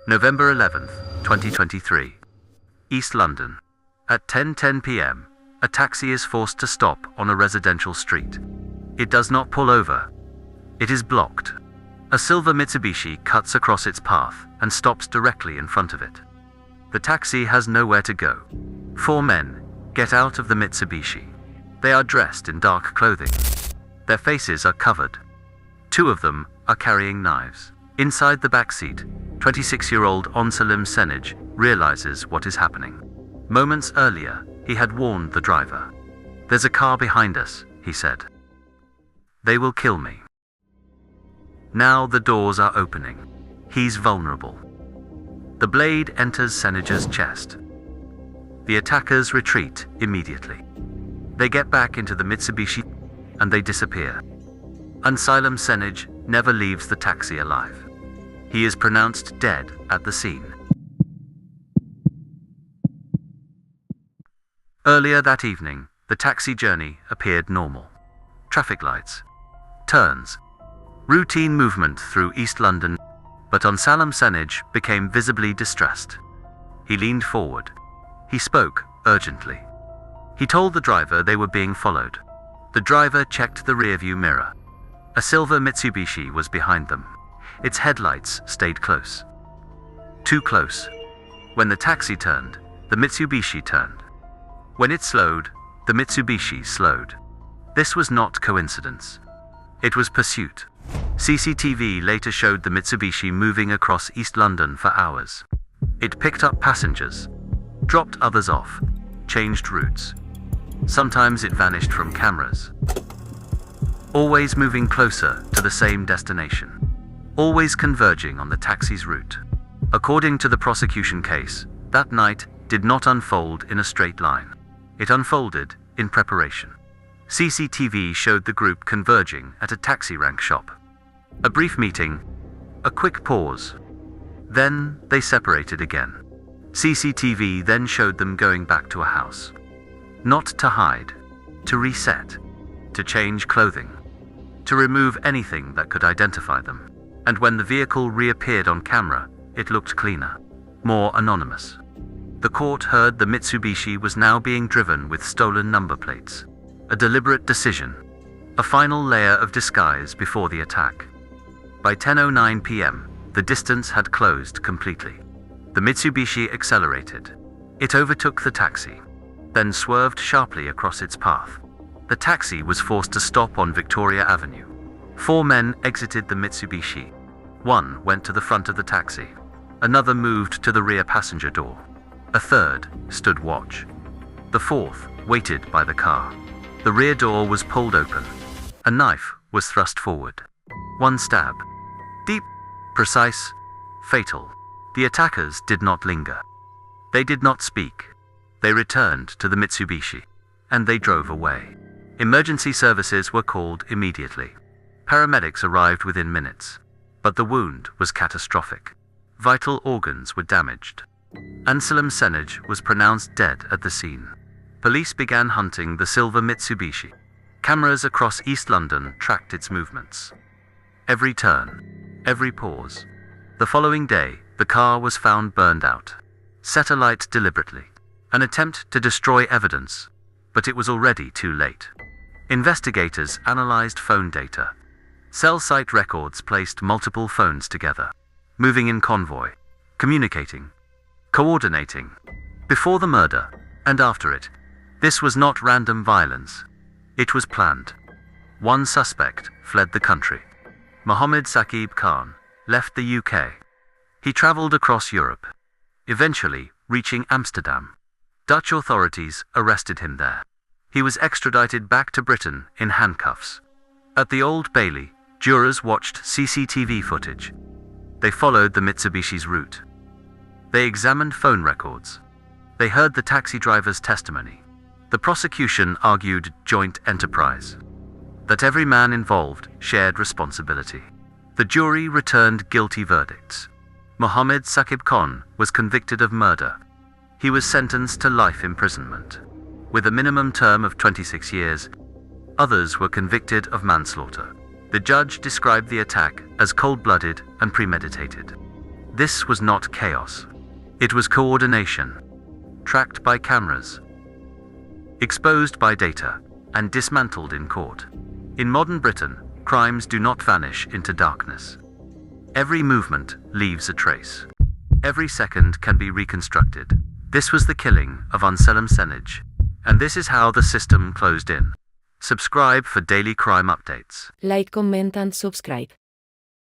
November 11th, 2023. East London. At 10:10 p.m., a taxi is forced to stop on a residential street. It does not pull over. It is blocked. A silver Mitsubishi cuts across its path and stops directly in front of it. The taxi has nowhere to go. 4 men get out of the Mitsubishi. They are dressed in dark clothing. Their faces are covered. 2 of them are carrying knives. Inside the back seat, 26-year-old Anselam Senaj realizes what is happening. Moments earlier, he had warned the driver. "There's a car behind us," he said. "They will kill me." Now the doors are opening. He's vulnerable. The blade enters Senaj's chest. The attackers retreat immediately. They get back into the Mitsubishi and they disappear. Anselam Senaj never leaves the taxi alive. He is pronounced dead at the scene. Earlier that evening, the taxi journey appeared normal. Traffic lights, turns, routine movement through East London, but Anselam Senaj became visibly distressed. He leaned forward. He spoke urgently. He told the driver they were being followed. The driver checked the rearview mirror. A silver Mitsubishi was behind them. Its headlights stayed close. Too close. When the taxi turned, the Mitsubishi turned. When it slowed, the Mitsubishi slowed. This was not coincidence. It was pursuit. CCTV later showed the Mitsubishi moving across East London for hours. It picked up passengers, dropped others off, changed routes. Sometimes it vanished from cameras. Always moving closer to the same destination. Always converging on the taxi's route. According to the prosecution case, that night did not unfold in a straight line. It unfolded in preparation. CCTV showed the group converging at a taxi rank shop. A brief meeting, a quick pause. Then they separated again. CCTV then showed them going back to a house. Not to hide, to reset, to change clothing, to remove anything that could identify them. And when the vehicle reappeared on camera, it looked cleaner, more anonymous. The court heard the Mitsubishi was now being driven with stolen number plates. A deliberate decision, a final layer of disguise before the attack. By 10:09 p.m., the distance had closed completely. The Mitsubishi accelerated. It overtook the taxi, then swerved sharply across its path. The taxi was forced to stop on Victoria Avenue. 4 men exited the Mitsubishi. 1 went to the front of the taxi. Another moved to the rear passenger door. A 3rd stood watch. The 4th waited by the car. The rear door was pulled open. A knife was thrust forward. 1 stab. Deep, precise, fatal. The attackers did not linger. They did not speak. They returned to the Mitsubishi, and they drove away. Emergency services were called immediately. Paramedics arrived within minutes, but the wound was catastrophic. Vital organs were damaged. Anselam Senaj was pronounced dead at the scene. Police began hunting the silver Mitsubishi. Cameras across East London tracked its movements. Every turn, every pause. The following day, the car was found burned out. Set alight deliberately. An attempt to destroy evidence, but it was already too late. Investigators analyzed phone data. Cell site records placed multiple phones together, moving in convoy, communicating, coordinating. Before the murder, and after it, this was not random violence. It was planned. 1 suspect fled the country. Mohammed Saqib Khan left the UK. He traveled across Europe, eventually reaching Amsterdam. Dutch authorities arrested him there. He was extradited back to Britain in handcuffs. At the Old Bailey, jurors watched CCTV footage. They followed the Mitsubishi's route. They examined phone records. They heard the taxi driver's testimony. The prosecution argued joint enterprise, that every man involved shared responsibility. The jury returned guilty verdicts. Mohammed Saqib Khan was convicted of murder. He was sentenced to life imprisonment, with a minimum term of 26 years. Others were convicted of manslaughter. The judge described the attack as cold-blooded and premeditated. This was not chaos. It was coordination, tracked by cameras, exposed by data, and dismantled in court. In modern Britain, crimes do not vanish into darkness. Every movement leaves a trace. Every second can be reconstructed. This was the killing of Anselam Senaj, and this is how the system closed in. Subscribe for daily crime updates. Like, comment and subscribe.